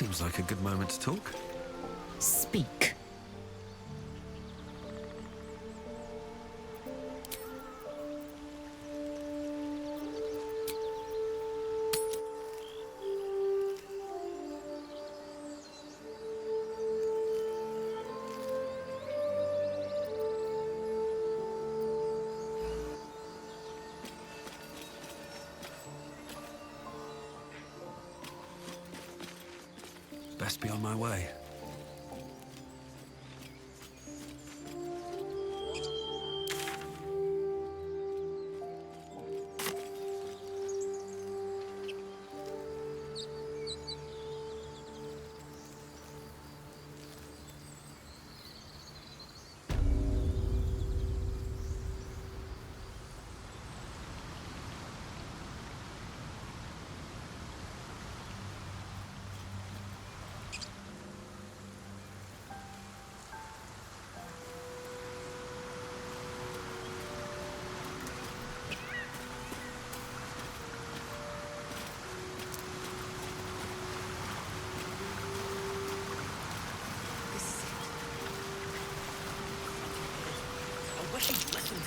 Seems like a good moment to talk. Speak. Best be on my way.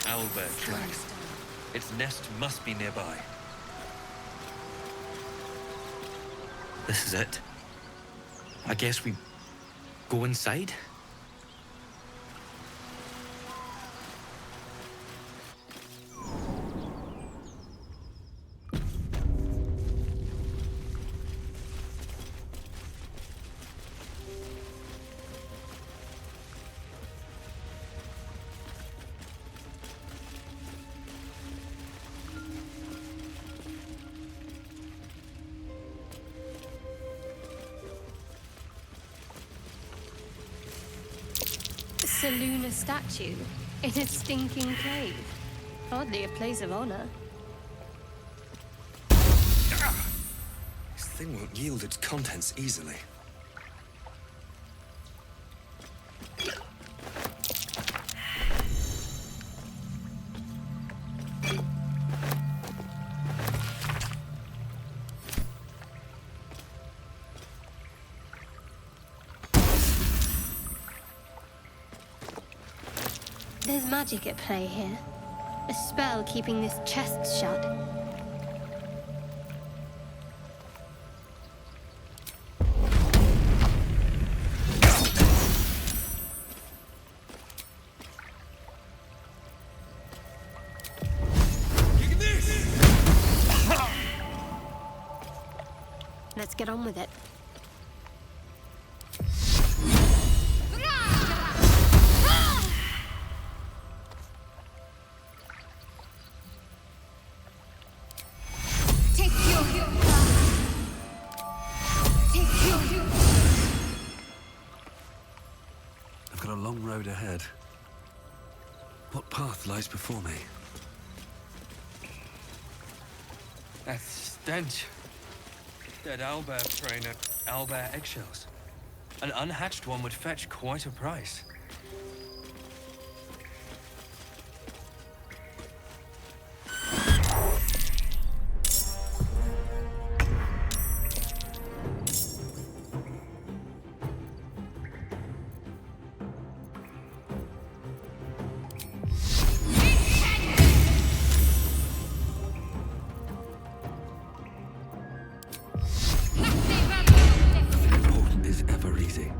Owlbear tracks. Its nest must be nearby. This is it. I guess we go inside? Lunar statue in a stinking cave. Hardly a place of honor. This thing won't yield its contents easily. There's magic at play here. A spell keeping this chest shut. Let's get on with it. I've got a long road ahead. What path lies before me? That stench. Dead owlbear preying at owlbear eggshells. An unhatched one would fetch quite a price. Important is ever easy.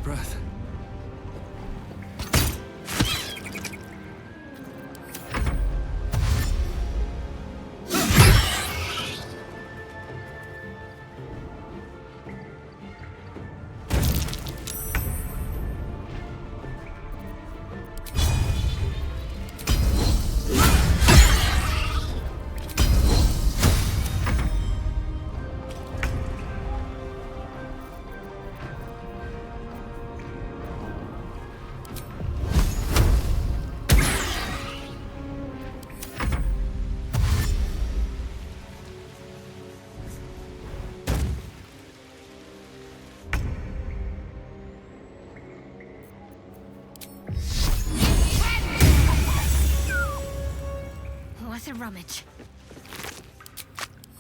breath. What a rummage.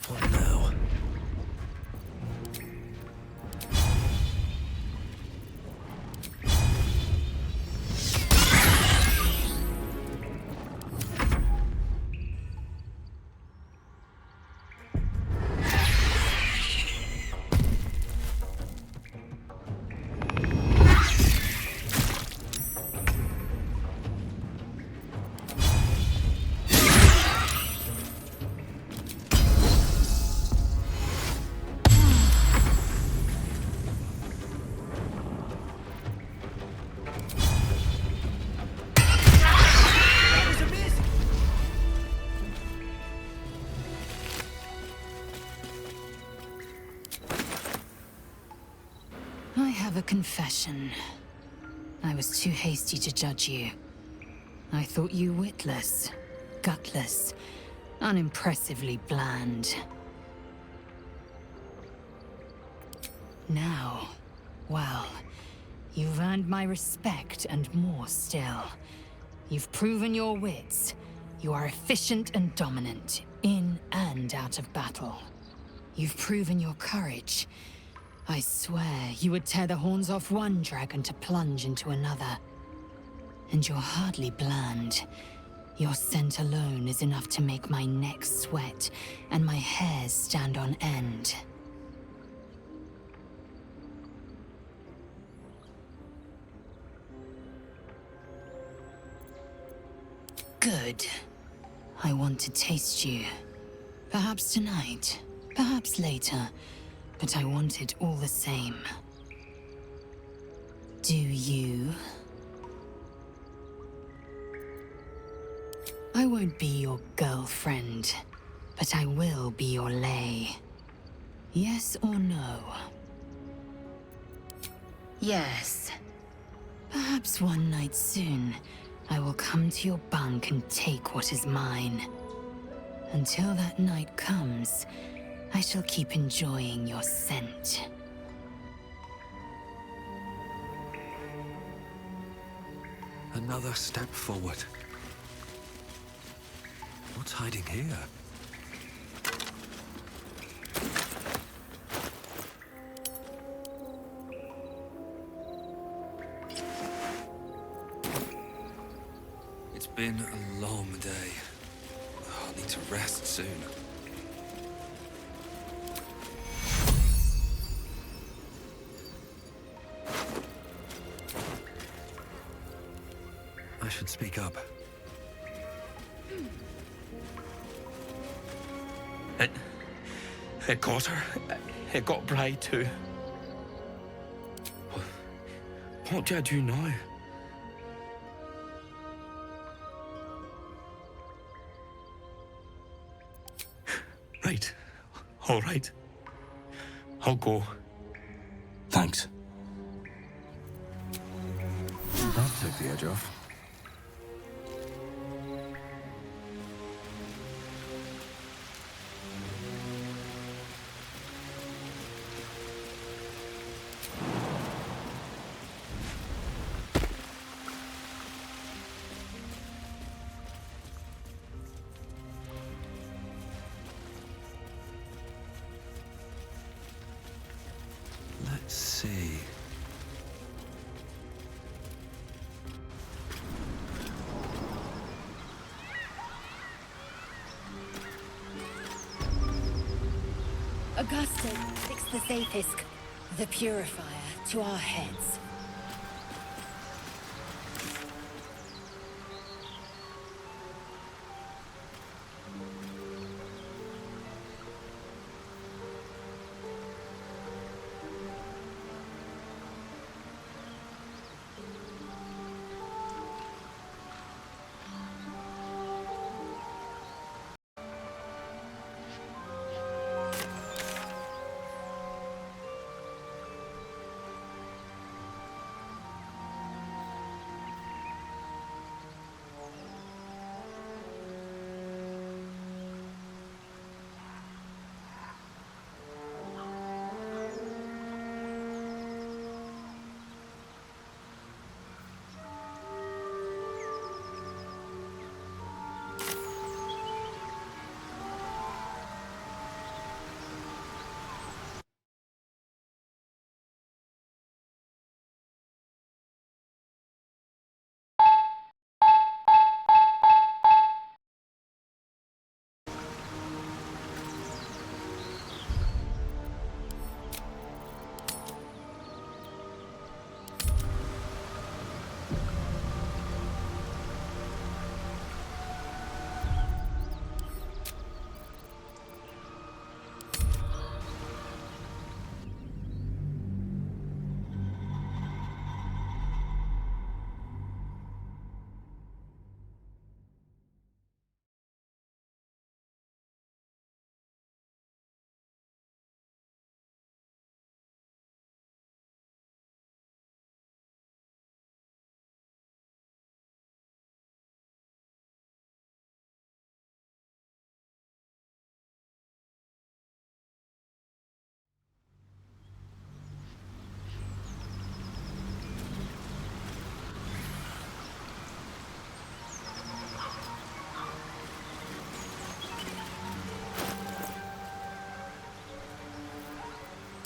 What now? I have a confession. I was too hasty to judge you. I thought you witless, gutless, unimpressively bland. Now, well, you've earned my respect and more still. You've proven your wits. You are efficient and dominant, in and out of battle. You've proven your courage. I swear you would tear the horns off one dragon to plunge into another. And you're hardly bland. Your scent alone is enough to make my neck sweat and my hairs stand on end. Good. I want to taste you. Perhaps tonight, perhaps later, but I want it all the same. Do you? I won't be your girlfriend, but I will be your lay. Yes or no? Yes. Perhaps one night soon, I will come to your bunk and take what is mine. Until that night comes, I shall keep enjoying your scent. Another step forward. What's hiding here? It's been a long day. I'll need to rest soon. I should speak up. It got her. It got Bride too. What do I do now? Right. All right. I'll go. Thanks. That took the edge off. Let's see. Augustus, fix the Zaphisk, the purifier, to our heads.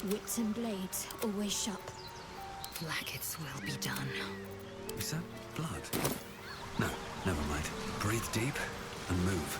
Wits and blades always sharp. Blackets will be done. Is that blood? No, never mind. Breathe deep and move.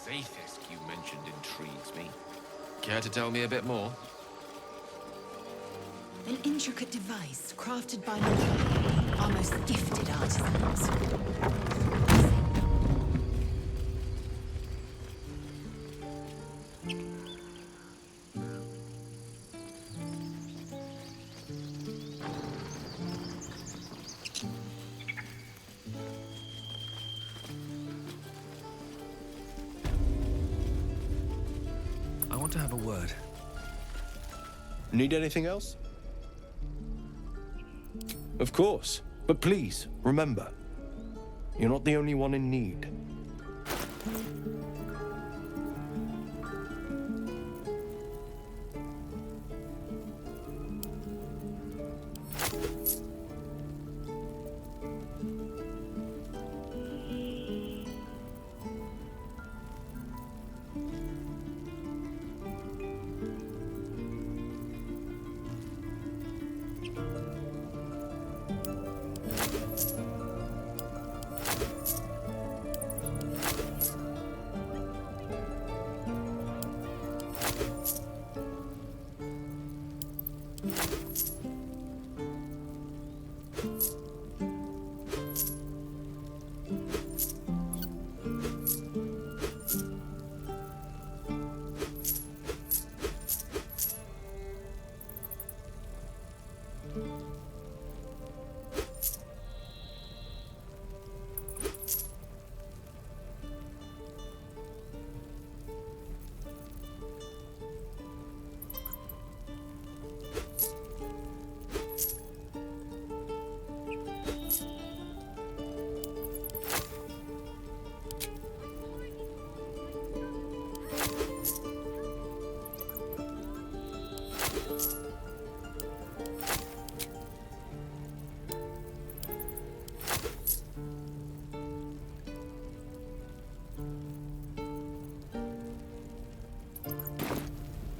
Faithisk you mentioned intrigues me. Care to tell me a bit more? An intricate device crafted by our most gifted artisans. I want to have a word. Need anything else? Of course. But please, remember, you're not the only one in need.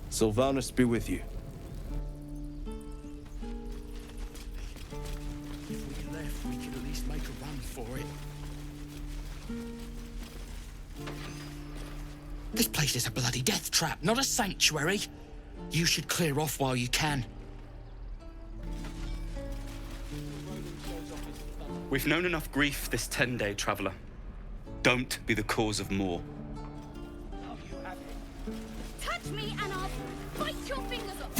Sylvanus be with you. If we left, we could at least make a run for it. This place is a bloody death trap, not a sanctuary. You should clear off while you can. We've known enough grief this 10-day traveler. Don't be the cause of more. Touch me and I'll bite your fingers off.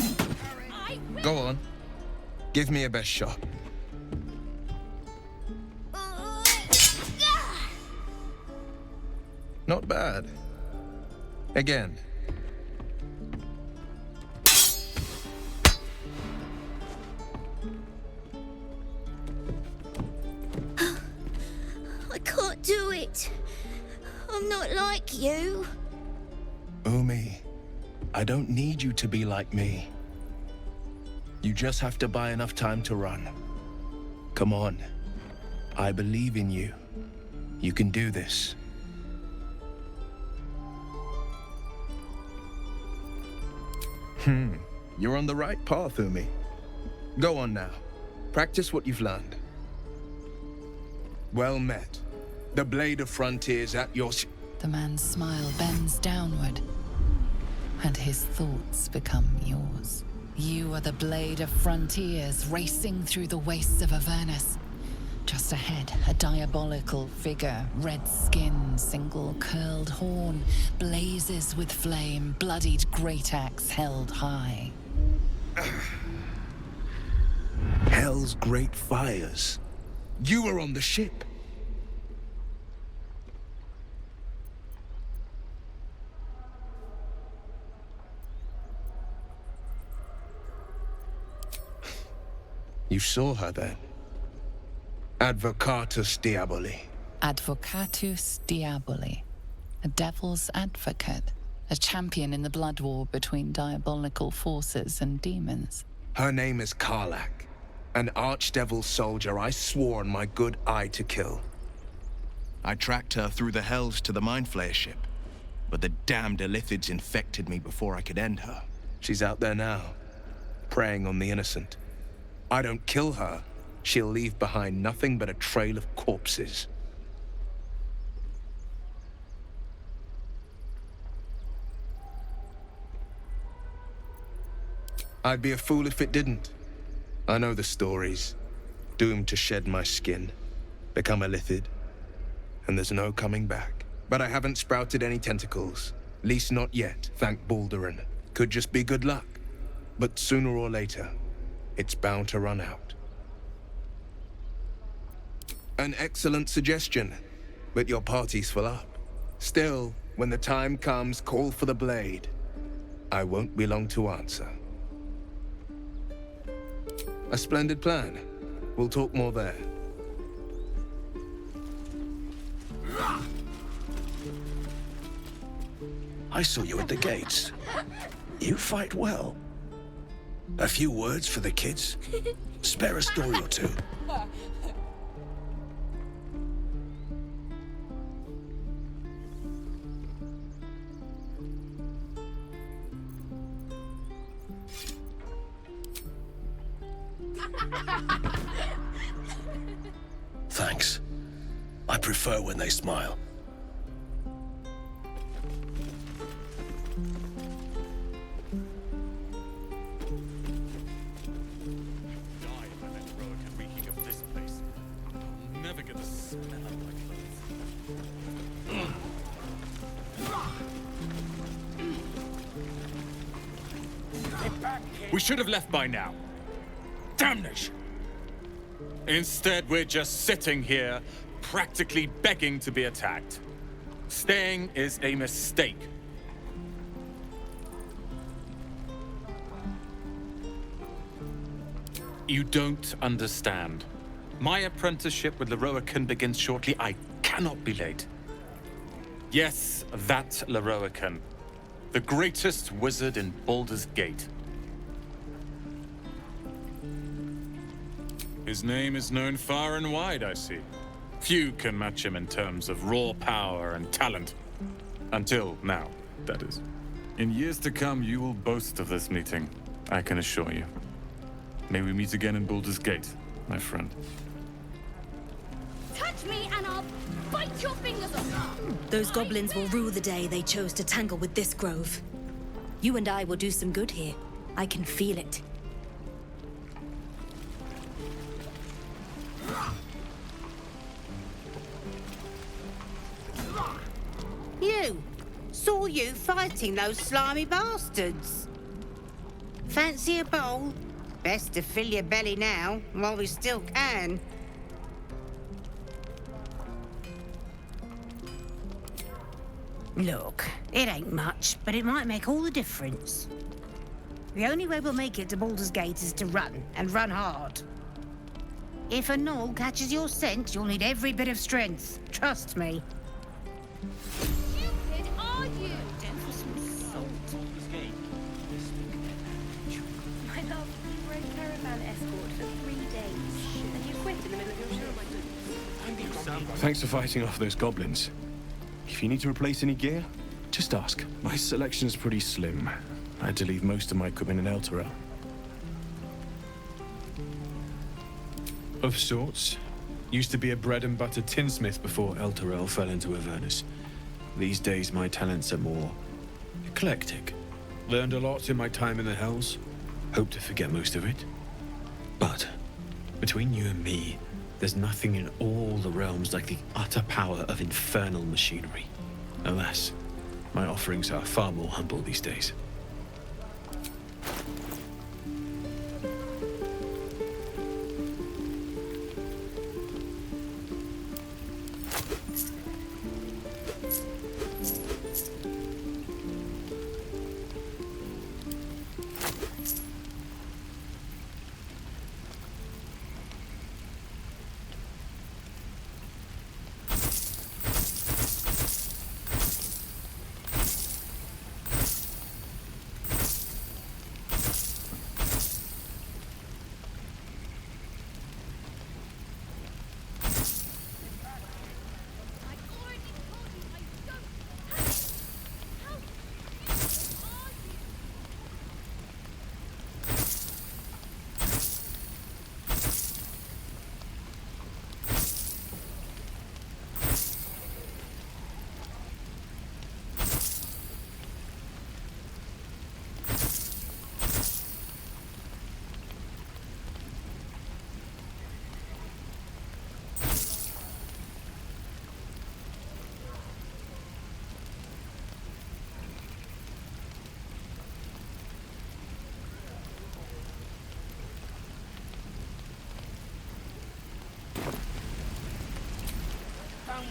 I will. Go on. Give me a best shot. Not bad. Again. I can't do it. I'm not like you. Umi, I don't need you to be like me. You just have to buy enough time to run. Come on. I believe in you. You can do this. You're on the right path, Umi. Go on now. Practice what you've learned. Well met. The Blade of Frontiers at your... The man's smile bends downward, and his thoughts become yours. You are the Blade of Frontiers racing through the wastes of Avernus. Just ahead, a diabolical figure, red skin, single curled horn, blazes with flame, bloodied great axe held high. Hell's great fires. You were on the ship. You saw her then? Advocatus Diaboli. Advocatus Diaboli. A devil's advocate. A champion in the blood war between diabolical forces and demons. Her name is Karlach, an archdevil soldier I swore on my good eye to kill. I tracked her through the hells to the Mind Flayer ship, but the damned Illithids infected me before I could end her. She's out there now, preying on the innocent. I don't kill her, she'll leave behind nothing but a trail of corpses. I'd be a fool if it didn't. I know the stories. Doomed to shed my skin, become a Illithid, and there's no coming back. But I haven't sprouted any tentacles. Least not yet, thank Baldur. Could just be good luck. But sooner or later, it's bound to run out. An excellent suggestion, but your party's full up. Still, when the time comes, call for the blade. I won't be long to answer. A splendid plan. We'll talk more there. I saw you at the gates. You fight well. A few words for the kids? Spare a story or two. Thanks. I prefer when they smile. We should have left by now. Damnation! Instead, we're just sitting here, practically begging to be attacked. Staying is a mistake. You don't understand. My apprenticeship with Leroican begins shortly. I cannot be late. Yes, that Leroican. The greatest wizard in Baldur's Gate. His name is known far and wide, I see. Few can match him in terms of raw power and talent. Until now, that is. In years to come, you will boast of this meeting, I can assure you. May we meet again in Baldur's Gate, my friend. Touch me and I'll bite your fingers off! Those goblins will rue the day they chose to tangle with this grove. You and I will do some good here. I can feel it. You! Saw you fighting those slimy bastards. Fancy a bowl? Best to fill your belly now, while we still can. Look, it ain't much, but it might make all the difference. The only way we'll make it to Baldur's Gate is to run, and run hard. If a gnoll catches your scent, you'll need every bit of strength. Trust me. Stupid are you? My love, you were a caravan escort for 3 days, and you quit in the middle of your show. Thanks for fighting off those goblins. If you need to replace any gear, just ask. My selection is pretty slim. I had to leave most of my equipment in Elturel. Of sorts. Used to be a bread-and-butter tinsmith before Elturel fell into Avernus. These days, my talents are more eclectic. Learned a lot in my time in the Hells. Hope to forget most of it. But, between you and me, there's nothing in all the realms like the utter power of infernal machinery. Alas, my offerings are far more humble these days.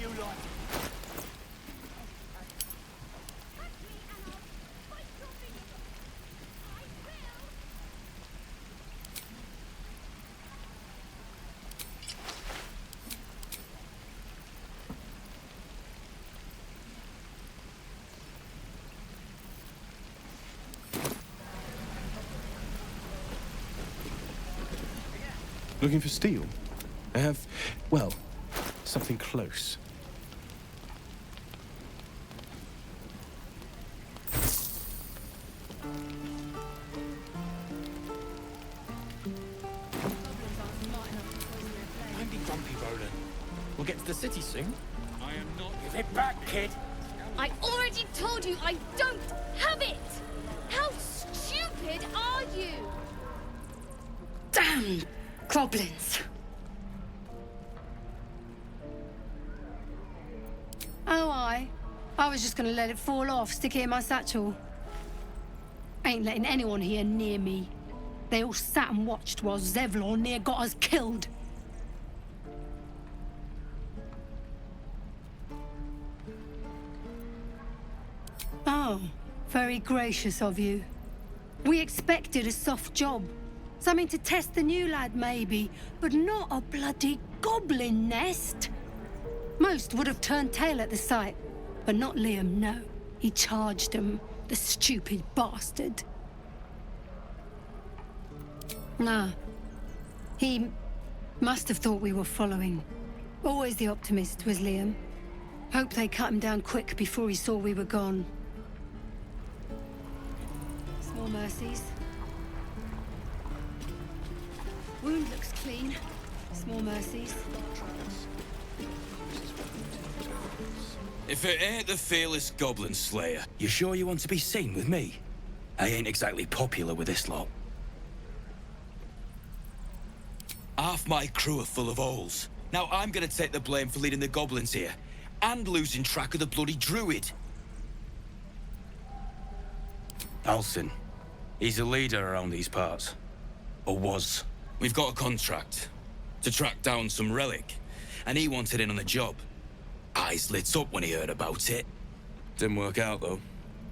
you like? Looking for steel? I have, well, something close. Don't be grumpy, Roland. We'll get to the city soon. I am not. Give it back, kid. I already told you I don't have it! How stupid are you? Damn goblins! Oh, I was just gonna let it fall off, stick it in my satchel. Ain't letting anyone here near me. They all sat and watched while Zevlor near got us killed. Oh, very gracious of you. We expected a soft job. Something to test the new lad, maybe, but not a bloody goblin nest. Most would have turned tail at the sight, but not Liam, no. He charged them, the stupid bastard. Nah. He must have thought we were following. Always the optimist was Liam. Hope they cut him down quick before he saw we were gone. Small mercies. Wound looks clean. Small mercies. If it ain't the fearless goblin slayer, you sure you want to be seen with me? I ain't exactly popular with this lot. Half my crew are full of holes. Now I'm gonna take the blame for leading the goblins here, and losing track of the bloody druid. Alcin. He's a leader around these parts. Or was. We've got a contract to track down some relic, and he wanted in on the job. Eyes lit up when he heard about it. Didn't work out, though.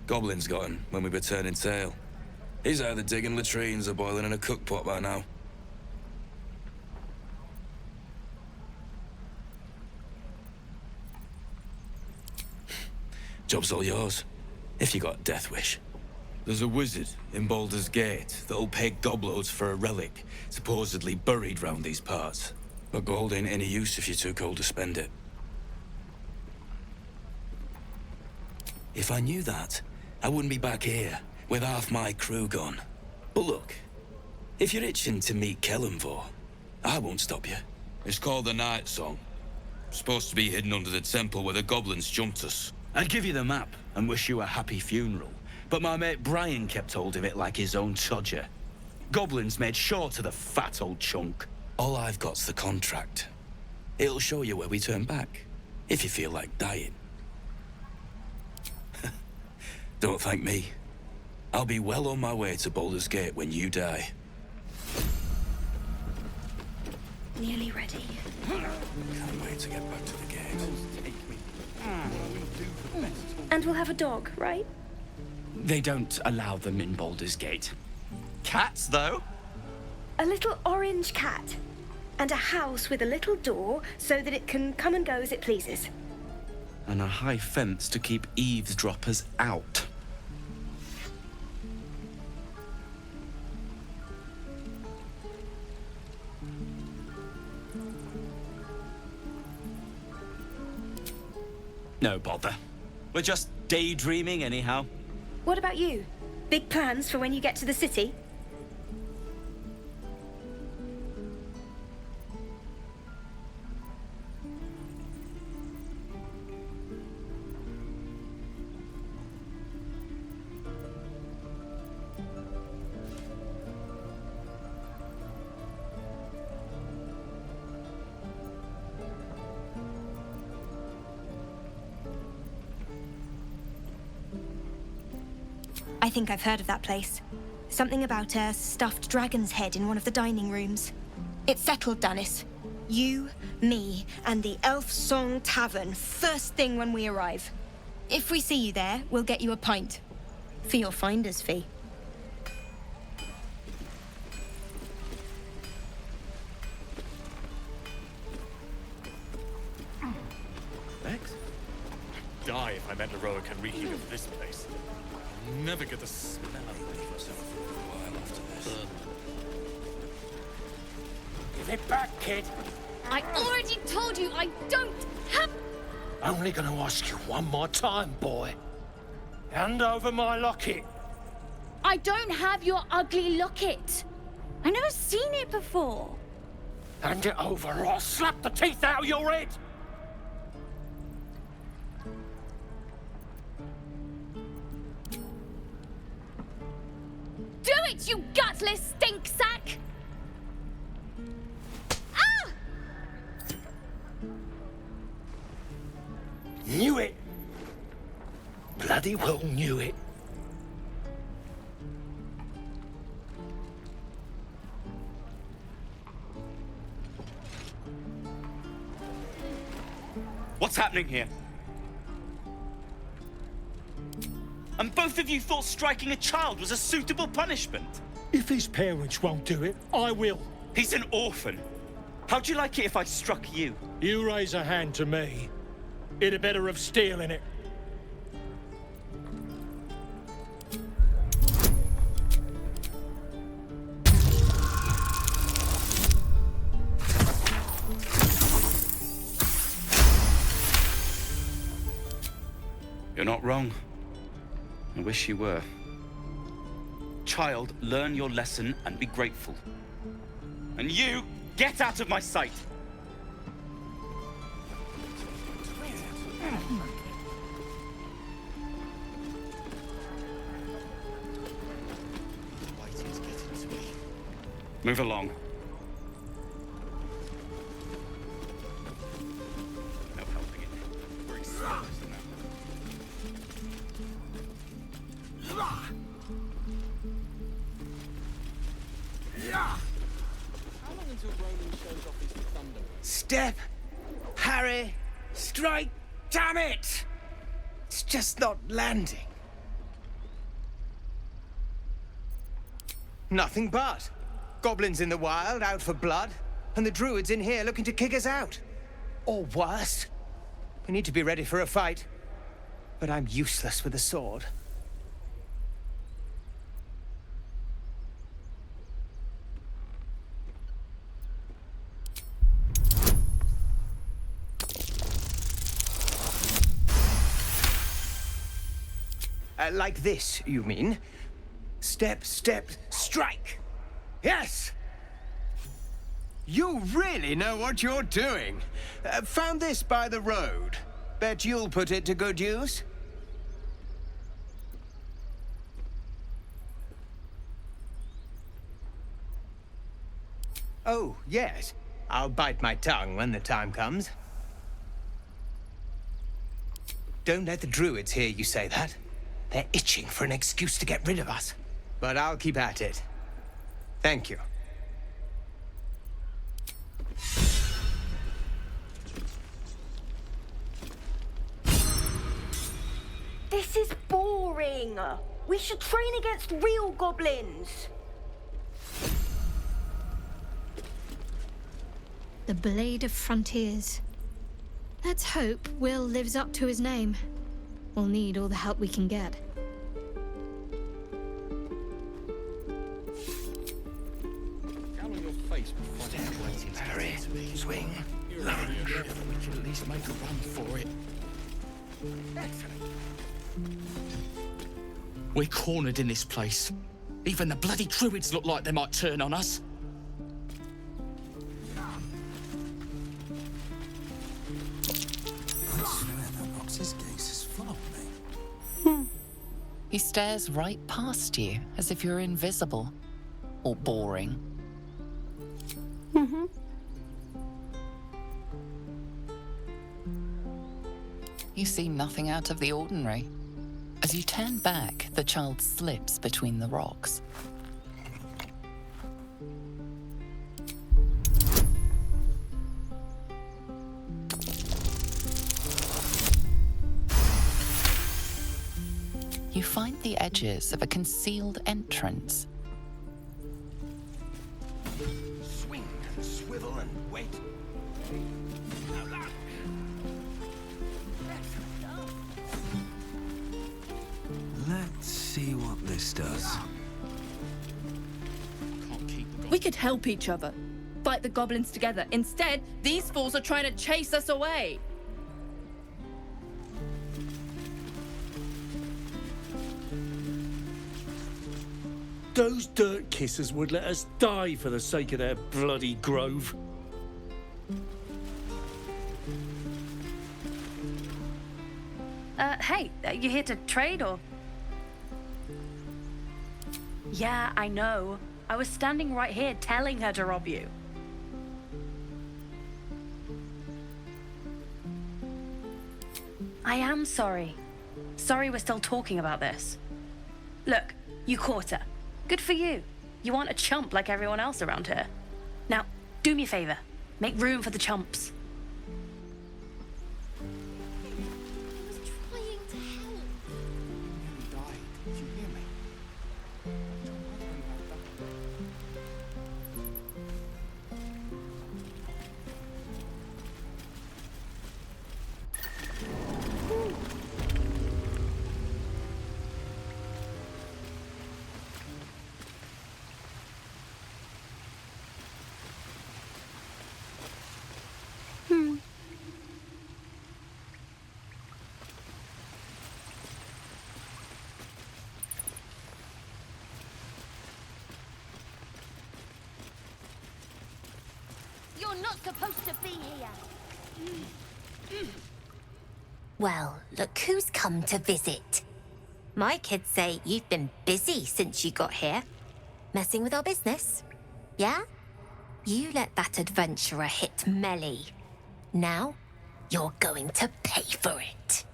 Goblins got him when we were turning tail. He's either digging latrines or boiling in a cookpot by now. Job's all yours, if you got a death wish. There's a wizard in Baldur's Gate that'll pay gobloads for a relic, supposedly buried round these parts. But gold ain't any use if you're too cold to spend it. If I knew that, I wouldn't be back here, with half my crew gone. But look, if you're itching to meet Kellenvor, I won't stop you. It's called the Night Song. Supposed to be hidden under the temple where the goblins jumped us. I'd give you the map and wish you a happy funeral, but my mate Brian kept hold of it like his own todger. Goblins made sure to the fat old chunk. All I've got's the contract. It'll show you where we turn back, if you feel like dying. Don't thank me. I'll be well on my way to Baldur's Gate when you die. Nearly ready. Can't wait to get back to the gate. And we'll have a dog, right? They don't allow them in Baldur's Gate. Cats, though? A little orange cat. And a house with a little door so that it can come and go as it pleases. And a high fence to keep eavesdroppers out. No bother. We're just daydreaming anyhow. What about you? Big plans for when you get to the city? I think I've heard of that place. Something about a stuffed dragon's head in one of the dining rooms. It's settled, Danis. You, me, and the Elf Song Tavern first thing when we arrive. If we see you there, we'll get you a pint. For your finder's fee. Lex? Die if I met Heroic and reeking of this place. I'll never get the smell of myself for a while after this. Give it back, kid. I already told you I don't have... Only gonna ask you one more time, boy. Hand over my locket. I don't have your ugly locket. I've never seen it before. Hand it over or I'll slap the teeth out of your head. Do it, you gutless stink sack! Ah! Knew it. Bloody well knew it. What's happening here? And both of you thought striking a child was a suitable punishment? If his parents won't do it, I will. He's an orphan. How'd you like it if I struck you? You raise a hand to me, it'd be better of stealing it. You're not wrong. I wish you were. Child, learn your lesson and be grateful. And you, get out of my sight! Move along. No helping it. We're exposed now. How long until Ronan shows off his thunder? Step, parry, strike. Damn it! It's just not landing. Nothing but. Goblins in the wild, out for blood, and the druids in here looking to kick us out. Or worse. We need to be ready for a fight. But I'm useless with a sword. Like this, you mean? Step, step, strike! Yes! You really know what you're doing. Found this by the road. Bet you'll put it to good use. Oh, yes. I'll bite my tongue when the time comes. Don't let the druids hear you say that. They're itching for an excuse to get rid of us. But I'll keep at it. Thank you. This is boring. We should train against real goblins. The Blade of Frontiers. Let's hope Will lives up to his name. We'll need all the help we can get. Down on your face before Parry, swing, lunge. We can at least make a run for it. Excellent. We're cornered in this place. Even the bloody druids look like they might turn on us. I swear that Ox's gaze is full of me. He stares right past you, as if you're invisible. Or boring. You see nothing out of the ordinary. As you turn back, the child slips between the rocks. you find the edges of a concealed entrance. Swing and swivel and wait. Let's see what this does. We could help each other. Fight the goblins together. Instead, these fools are trying to chase us away. Those dirt kissers would let us die for the sake of their bloody grove. Hey, you here to trade or? Yeah, I know. I was standing right here telling her to rob you. I am sorry. Sorry we're still talking about this. Look, you caught her. Good for you. You aren't a chump like everyone else around here. Now, do me a favor. Make room for the chumps. You're not supposed to be here. Well, look who's come to visit. My kids say you've been busy since you got here. Messing with our business. Yeah? You let that adventurer hit Melly. Now, you're going to pay for it.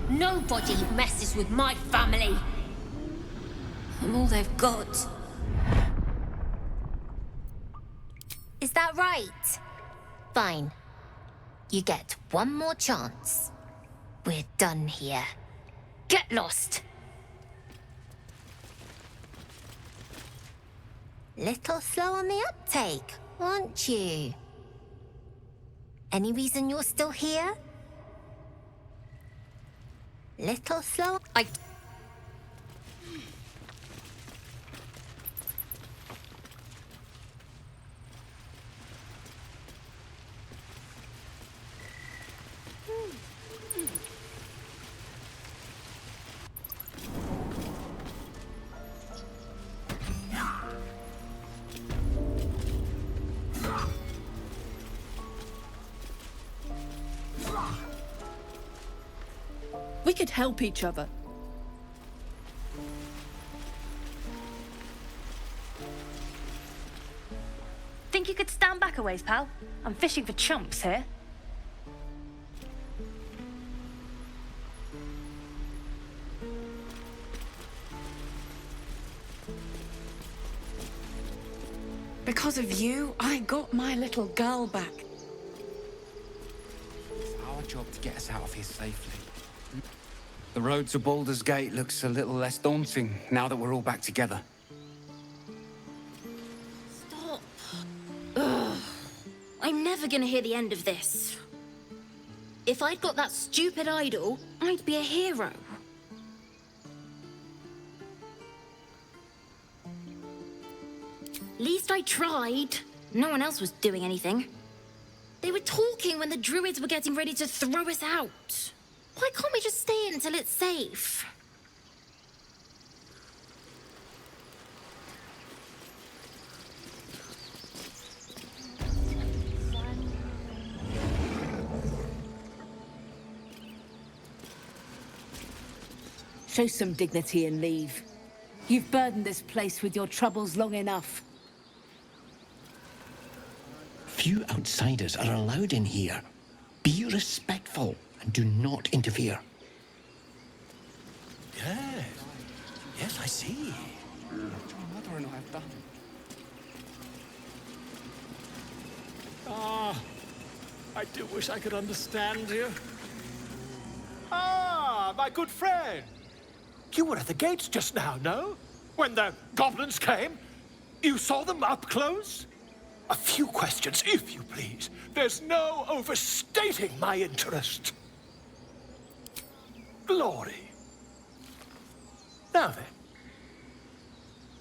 Nobody messes with my family. I'm all they've got. Is that right? Fine. You get one more chance. We're done here. Get lost. Little slow on the uptake, aren't you? Any reason you're still here? Little slow. We could help each other. Think you could stand back a ways, pal? I'm fishing for chumps here. Because of you, I got my little girl back. It's our job to get us out of here safely. The road to Baldur's Gate looks a little less daunting now that we're all back together. Stop. Ugh. I'm never gonna hear the end of this. If I'd got that stupid idol, I'd be a hero. Least I tried. No one else was doing anything. They were talking when the druids were getting ready to throw us out. Why can't we just stay until it's safe? Show some dignity and leave. You've burdened this place with your troubles long enough. Few outsiders are allowed in here. Be respectful and do not interfere. Yes. Yes, I see. What your mother and I have done. Ah, I do wish I could understand you. Ah, my good friend. You were at the gates just now, no? When the goblins came? You saw them up close? A few questions, if you please. There's no overstating my interest. Glory. Now then,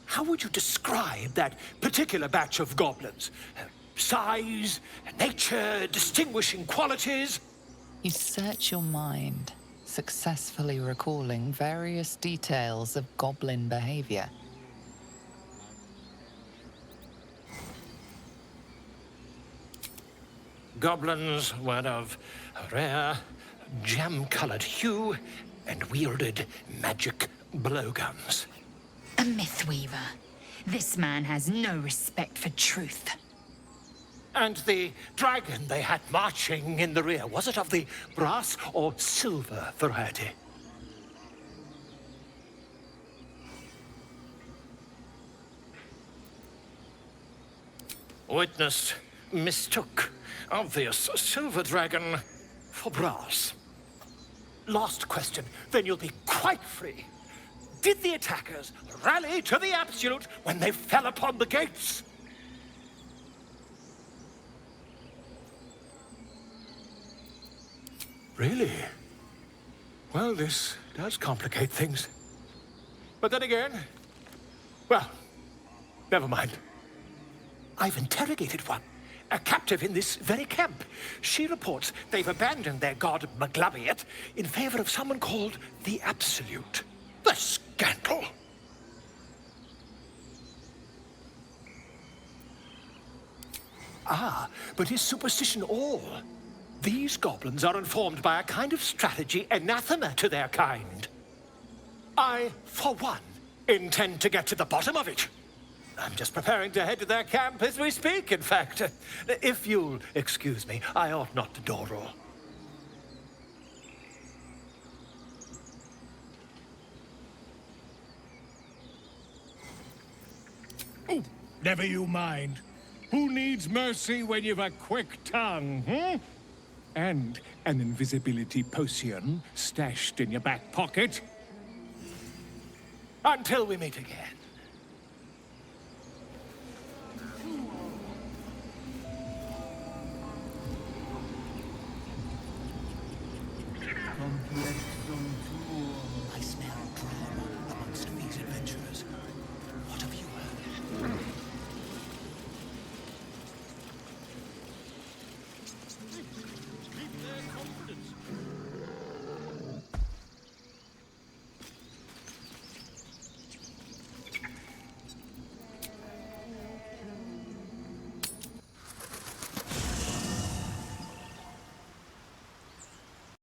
how would you describe that particular batch of goblins? Size, nature, distinguishing qualities? You search your mind, successfully recalling various details of goblin behavior. Goblins were of a rare, jam-colored hue and wielded magic blowguns. A mythweaver. This man has no respect for truth. And the dragon they had marching in the rear, was it of the brass or silver variety? Witness mistook obvious silver dragon for brass. Last question, then you'll be quite free. Did the attackers rally to the absolute when they fell upon the gates? Really? Well, this does complicate things. But then again, well, never mind. I've interrogated one, a captive in this very camp. She reports they've abandoned their god Maglabiet in favor of someone called the Absolute. The scandal! Ah, but is superstition all? These goblins are informed by a kind of strategy anathema to their kind. I, for one, intend to get to the bottom of it. I'm just preparing to head to their camp as we speak, in fact. If you'll excuse me, I ought not to door roll. Oh, never you mind. Who needs mercy when you've a quick tongue, hmm? And an invisibility potion stashed in your back pocket? Until we meet again. I smell drama amongst these adventurers.